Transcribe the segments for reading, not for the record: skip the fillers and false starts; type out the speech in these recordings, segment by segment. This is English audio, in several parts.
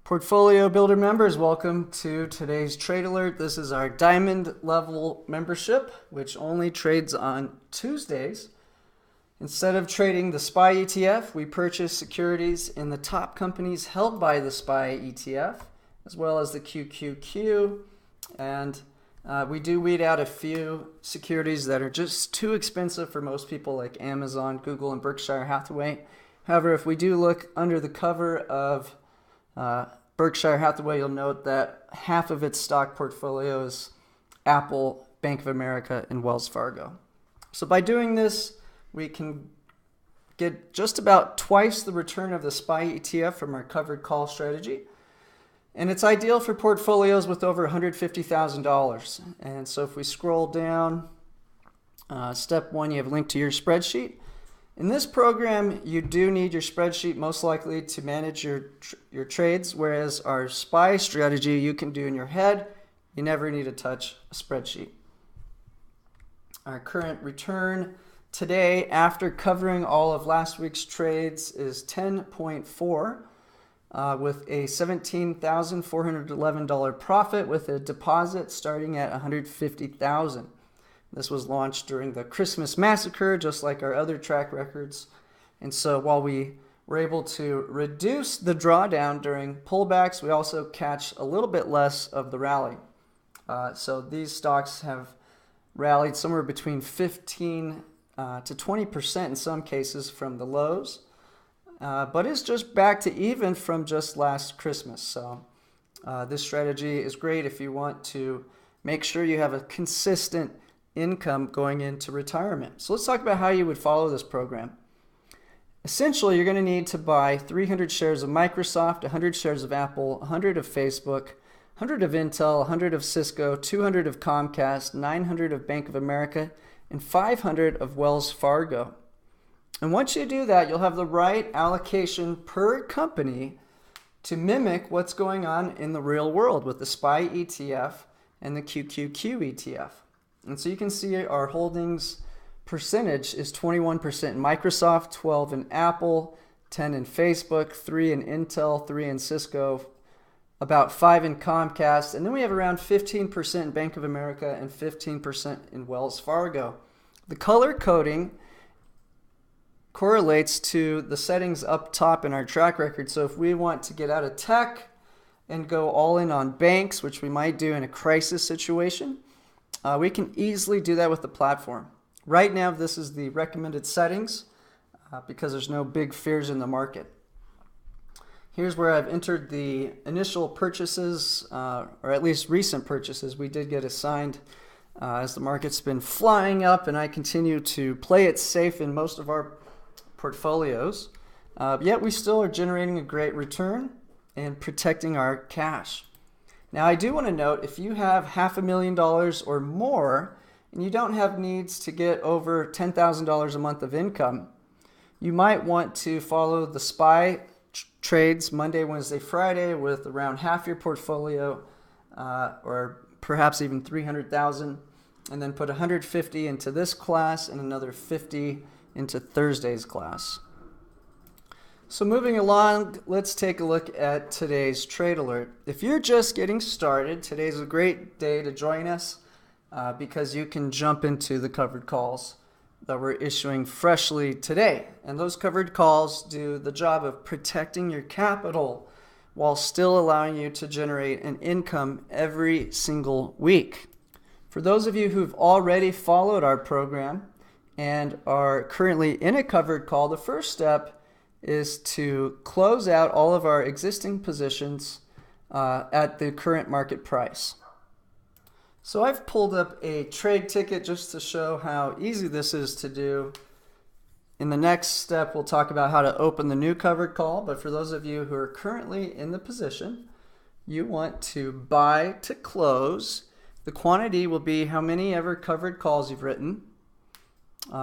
Portfolio Builder members, welcome to today's trade alert. This is our diamond level membership, which only trades on Tuesdays. Instead of trading the SPY ETF, we purchase securities in the top companies held by the SPY ETF, as well as the QQQ. And we do weed out a few securities that are just too expensive for most people, like Amazon, Google, and Berkshire Hathaway. However, if we do look under the cover of Berkshire Hathaway, you'll note that half of its stock portfolio is Apple, Bank of America, and Wells Fargo. So by doing this, we can get just about twice the return of the SPY ETF from our covered call strategy. And it's ideal for portfolios with over $150,000. And so if we scroll down, step one, you have a link to your spreadsheet. In this program, you do need your spreadsheet most likely to manage your trades, whereas our SPY strategy you can do in your head. You never need to touch a spreadsheet. Our current return today, after covering all of last week's trades, is 10.4 with a $17,411 profit with a deposit starting at $150,000. This was launched during the Christmas massacre, just like our other track records. And so while we were able to reduce the drawdown during pullbacks, we also catch a little bit less of the rally. So these stocks have rallied somewhere between 15 to 20% in some cases from the lows, but it's just back to even from just last Christmas. So this strategy is great if you want to make sure you have a consistent income going into retirement. So let's talk about how you would follow this program. Essentially, you're going to need to buy 300 shares of Microsoft, 100 shares of Apple, 100 of Facebook, 100 of Intel, 100 of Cisco, 200 of Comcast, 900 of Bank of America, and 500 of Wells Fargo. And once you do that, you'll have the right allocation per company to mimic what's going on in the real world with the SPY ETF and the QQQ ETF. And so you can see our holdings percentage is 21% in Microsoft, 12 in Apple, 10 in Facebook, 3 in Intel, 3 in Cisco, about 5 in Comcast, and then we have around 15% in Bank of America and 15% in Wells Fargo. The color coding correlates to the settings up top in our track record. So if we want to get out of tech and go all in on banks, which we might do in a crisis situation, we can easily do that with the platform. Right now, this is the recommended settings because there's no big fears in the market. Here's where I've entered the initial purchases, or at least recent purchases. We did get assigned as the market's been flying up, and I continue to play it safe in most of our portfolios. Yet we still are generating a great return and protecting our cash. Now, I do want to note, if you have $500,000 or more and you don't have needs to get over $10,000 a month of income, you might want to follow the SPY trades Monday, Wednesday, Friday with around half your portfolio or perhaps even 300,000, and then put 150 into this class and another 50 into Thursday's class. So moving along, let's take a look at today's trade alert. If you're just getting started, today's a great day to join us because you can jump into the covered calls that we're issuing freshly today. And those covered calls do the job of protecting your capital while still allowing you to generate an income every single week. For those of you who've already followed our program and are currently in a covered call, the first step is to close out all of our existing positions at the current market price. So I've pulled up a trade ticket just to show how easy this is to do. In the next step, we'll talk about how to open the new covered call, but for those of you who are currently in the position, you want to buy to close. The quantity will be how many ever covered calls you've written.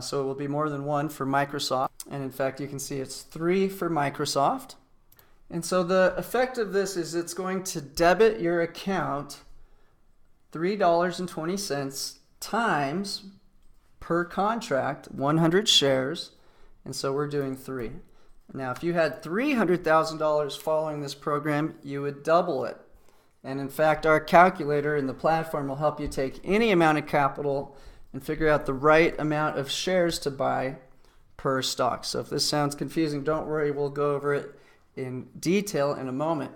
So it will be more than one for Microsoft. And in fact, you can see it's 3 for Microsoft. And so the effect of this is it's going to debit your account $3.20 times per contract, 100 shares. And so we're doing 3. Now, if you had $300,000 following this program, you would double it. And in fact, our calculator in the platform will help you take any amount of capital and figure out the right amount of shares to buy per stock. So if this sounds confusing, don't worry, we'll go over it in detail in a moment.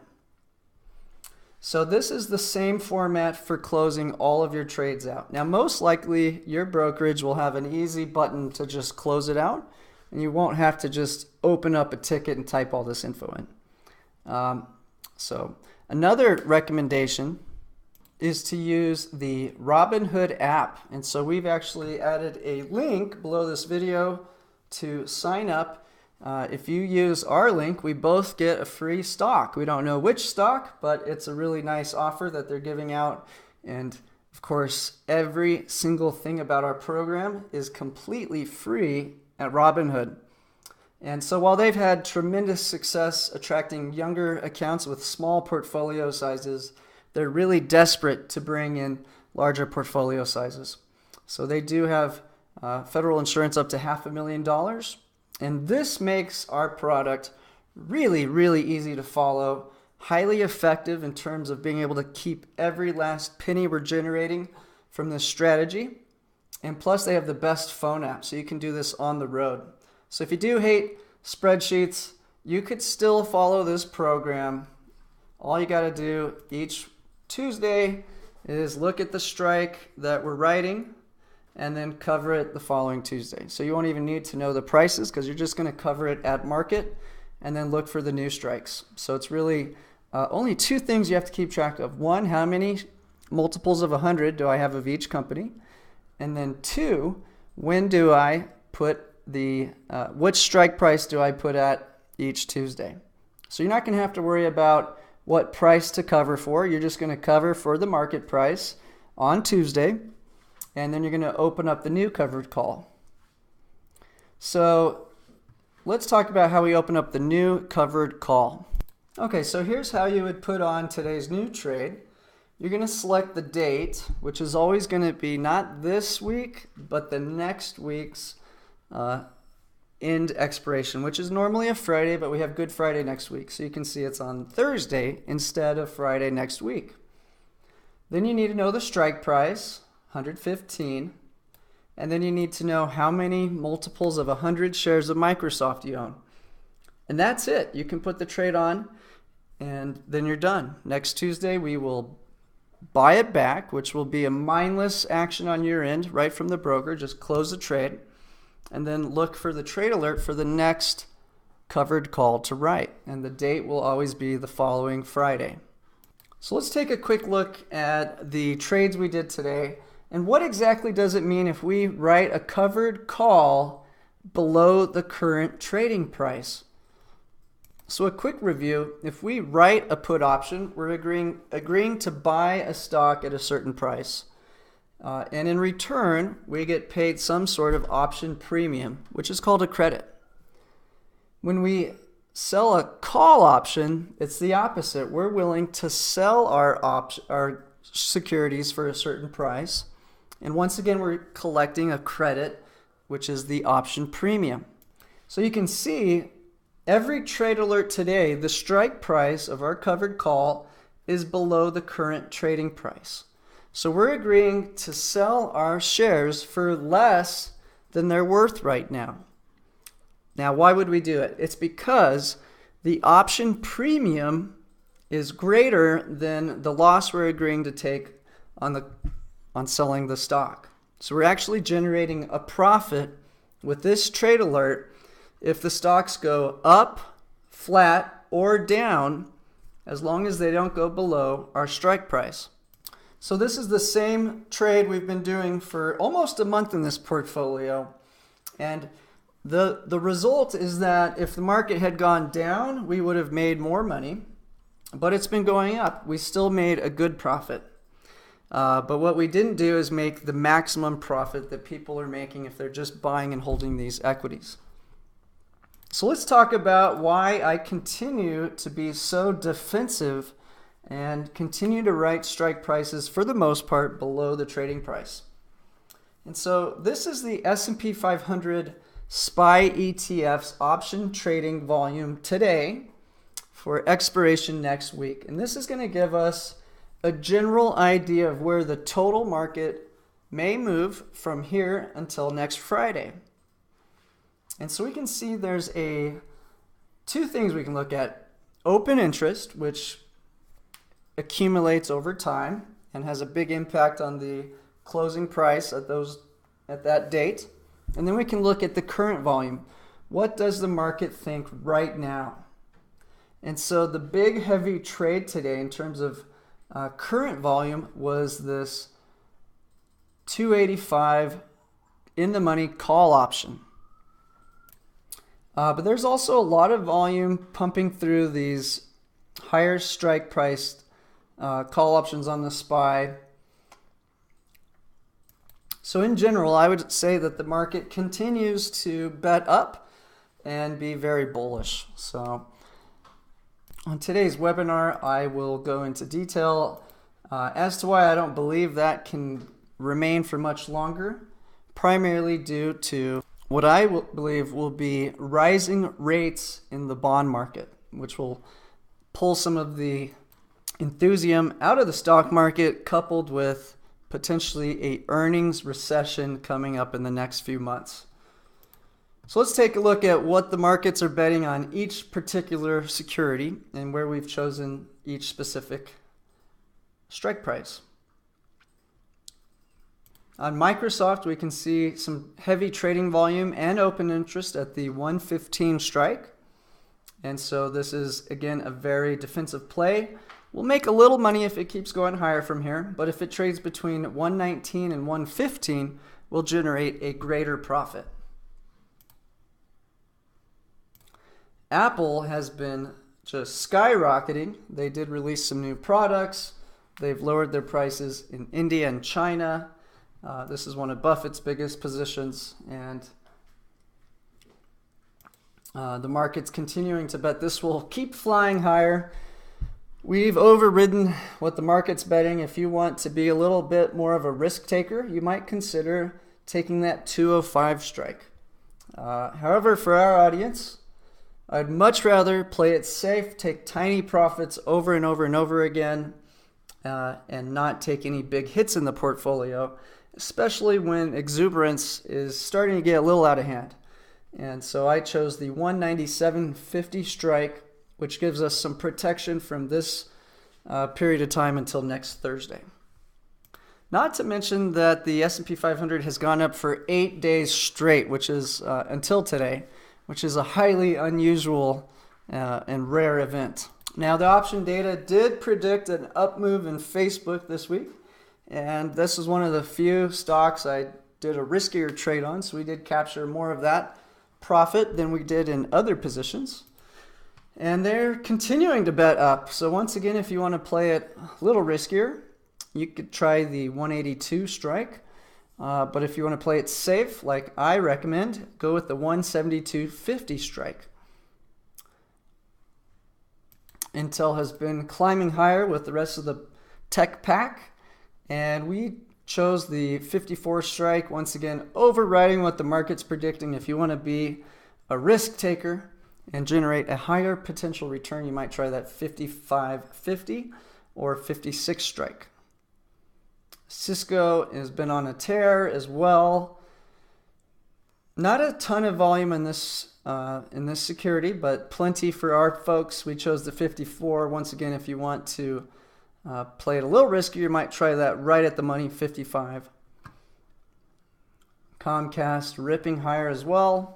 So this is the same format for closing all of your trades out. Now, most likely your brokerage will have an easy button to just close it out, and you won't have to just open up a ticket and type all this info in. So another recommendation is to use the Robinhood app. And so we've actually added a link below this video to sign up. If you use our link, we both get a free stock. We don't know which stock, but it's a really nice offer that they're giving out. And of course, every single thing about our program is completely free at Robinhood. And so while they've had tremendous success attracting younger accounts with small portfolio sizes, they're really desperate to bring in larger portfolio sizes. So they do have federal insurance up to $500,000. And this makes our product really, really easy to follow, highly effective in terms of being able to keep every last penny we're generating from this strategy. And plus they have the best phone app, so you can do this on the road. So if you do hate spreadsheets, you could still follow this program. All you got to do each Tuesday is look at the strike that we're writing and then cover it the following Tuesday. So you won't even need to know the prices because you're just going to cover it at market and then look for the new strikes. So it's really only two things you have to keep track of. One, how many multiples of 100 do I have of each company? And then two, when do I put what strike price do I put at each Tuesday? So you're not going to have to worry about what price to cover for. You're just going to cover for the market price on Tuesday, and then you're going to open up the new covered call. So let's talk about how we open up the new covered call. Okay, so here's how you would put on today's new trade. You're going to select the date, which is always going to be not this week, but the next week's end expiration, which is normally a Friday, but we have Good Friday next week. So you can see it's on Thursday instead of Friday next week. Then you need to know the strike price, 115. And then you need to know how many multiples of 100 shares of Microsoft you own. And that's it. You can put the trade on and then you're done. Next Tuesday, we will buy it back, which will be a mindless action on your end, right from the broker. Just close the trade and then look for the trade alert for the next covered call to write. And the date will always be the following Friday. So let's take a quick look at the trades we did today. And what exactly does it mean if we write a covered call below the current trading price? So a quick review, if we write a put option, we're agreeing to buy a stock at a certain price. And in return, we get paid some sort of option premium, which is called a credit. When we sell a call option, it's the opposite. We're willing to sell our securities for a certain price. And once again, we're collecting a credit, which is the option premium. So you can see every trade alert today, the strike price of our covered call is below the current trading price. So we're agreeing to sell our shares for less than they're worth right now. Now, why would we do it? It's because the option premium is greater than the loss we're agreeing to take on selling the stock. So we're actually generating a profit with this trade alert if the stocks go up, flat, or down, as long as they don't go below our strike price. So this is the same trade we've been doing for almost a month in this portfolio. And the result is that if the market had gone down, we would have made more money, but it's been going up. We still made a good profit. But what we didn't do is make the maximum profit that people are making if they're just buying and holding these equities. So let's talk about why I continue to be so defensive and continue to write strike prices for the most part below the trading price. And so this is the S&P 500 SPY ETF's option trading volume today for expiration next week. And this is going to give us a general idea of where the total market may move from here until next Friday. And so we can see there's two things we can look at. Open interest, which accumulates over time and has a big impact on the closing price at that date. And then we can look at the current volume. What does the market think right now? And so the big heavy trade today in terms of current volume was this 285 in the money call option. But there's also a lot of volume pumping through these higher strike priced call options on the SPY. So in general, I would say that the market continues to bet up and be very bullish. So on today's webinar, I will go into detail as to why I don't believe that can remain for much longer, primarily due to what I believe will be rising rates in the bond market, which will pull some of the enthusiasm out of the stock market, coupled with potentially a earnings recession coming up in the next few months. So let's take a look at what the markets are betting on each particular security and where we've chosen each specific strike price. On Microsoft, we can see some heavy trading volume and open interest at the 115 strike. And so this is, again, a very defensive play. We'll make a little money if it keeps going higher from here, but if it trades between 119 and 115, we'll generate a greater profit. Apple has been just skyrocketing. They did release some new products. They've lowered their prices in India and China. This is one of Buffett's biggest positions, and the market's continuing to bet this will keep flying higher. We've overridden what the market's betting. If you want to be a little bit more of a risk taker, you might consider taking that 205 strike. However, for our audience, I'd much rather play it safe, take tiny profits over and over and over again, and not take any big hits in the portfolio, especially when exuberance is starting to get a little out of hand. And so I chose the 197.50 strike, which gives us some protection from this period of time until next Thursday. Not to mention that the S&P 500 has gone up for 8 days straight, which is until today, which is a highly unusual and rare event. Now, the option data did predict an up move in Facebook this week, and this is one of the few stocks I did a riskier trade on, so we did capture more of that profit than we did in other positions. And they're continuing to bet up. So once again, if you want to play it a little riskier, you could try the 182 strike. But if you want to play it safe, like I recommend, go with the 172.50 strike. Intel has been climbing higher with the rest of the tech pack, and we chose the 54 strike, once again overriding what the market's predicting. If you want to be a risk taker and generate a higher potential return, you might try that 55.50 or 56 strike. Cisco has been on a tear as well. Not a ton of volume in this security, but plenty for our folks. We chose the 54. Once again, if you want to play it a little riskier, you might try that right at the money, 55. Comcast ripping higher as well.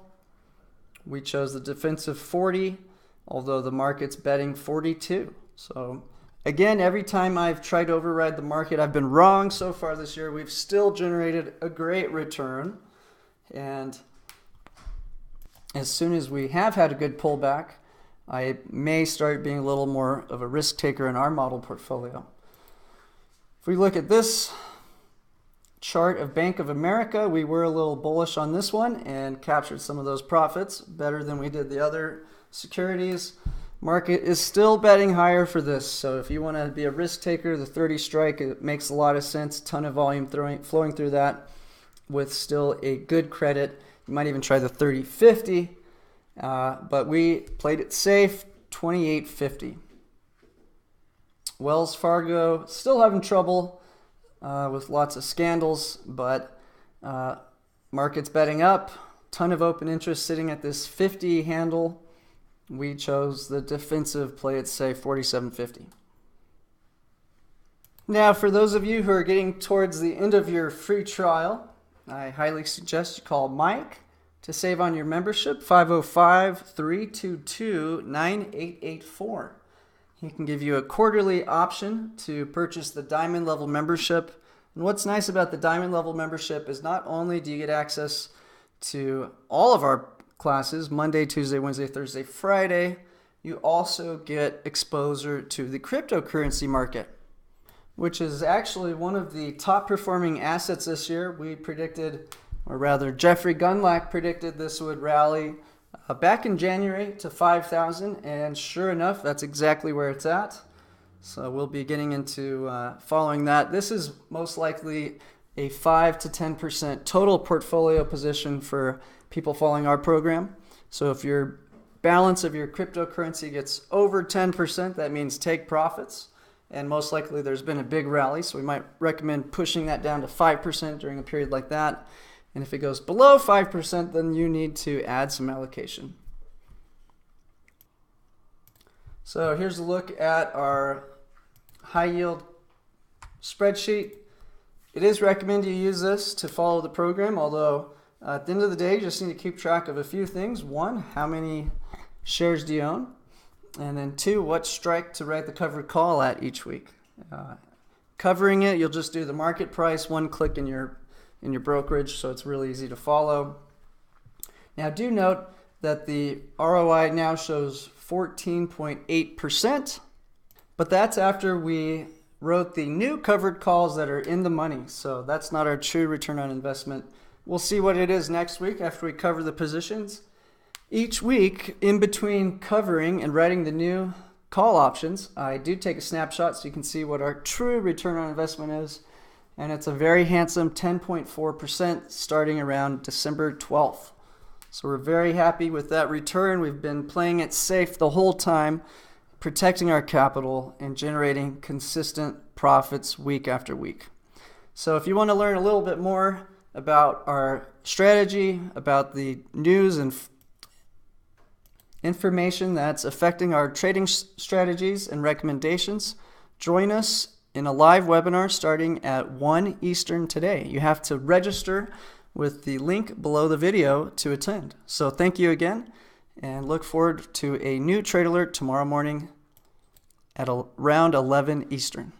We chose the defensive 40, although the market's betting 42. So again, every time I've tried to override the market, I've been wrong so far this year. We've still generated a great return. And as soon as we have had a good pullback, I may start being a little more of a risk taker in our model portfolio. If we look at this chart of Bank of America, we were a little bullish on this one and captured some of those profits better than we did the other securities. Market is still betting higher for this, so if you want to be a risk taker, the 30 strike, it makes a lot of sense. Ton of volume flowing through that with still a good credit We might even try the 30-50, but we played it safe, 28.50. Wells Fargo still having trouble with lots of scandals, but market's betting up. Ton of open interest sitting at this 50 handle. We chose the defensive play it safe, 47.50. Now, for those of you who are getting towards the end of your free trial, I highly suggest you call Mike to save on your membership, 505-322-9884. He can give you a quarterly option to purchase the Diamond Level membership. And what's nice about the Diamond Level membership is not only do you get access to all of our classes, Monday, Tuesday, Wednesday, Thursday, Friday, you also get exposure to the cryptocurrency market, which is actually one of the top performing assets this year. We predicted, or rather Jeffrey Gundlach predicted, this would rally back in January to 5,000, and sure enough, that's exactly where it's at. So we'll be getting into following that. This is most likely a 5 to 10% total portfolio position for people following our program. So if your balance of your cryptocurrency gets over 10%, that means take profits. And most likely there's been a big rally, so we might recommend pushing that down to 5% during a period like that. And if it goes below 5%, then you need to add some allocation. So here's a look at our high yield spreadsheet. It is recommended you use this to follow the program, although at the end of the day, you just need to keep track of a few things. One, how many shares do you own? And then two, what strike to write the covered call at each week. Covering it, you'll just do the market price, one click in your brokerage, so it's really easy to follow. Now do note that the ROI now shows 14.8%, but that's after we wrote the new covered calls that are in the money, so that's not our true return on investment. We'll see what it is next week after we cover the positions. Each week, in between covering and writing the new call options, I do take a snapshot so you can see what our true return on investment is. And it's a very handsome 10.4% starting around December 12th. So we're very happy with that return. We've been playing it safe the whole time, protecting our capital and generating consistent profits week after week. So if you want to learn a little bit more about our strategy, about the news and information that's affecting our trading strategies and recommendations, join us in a live webinar starting at 1 Eastern today. You have to register with the link below the video to attend. So thank you again, and look forward to a new Trade Alert tomorrow morning at around 11 Eastern.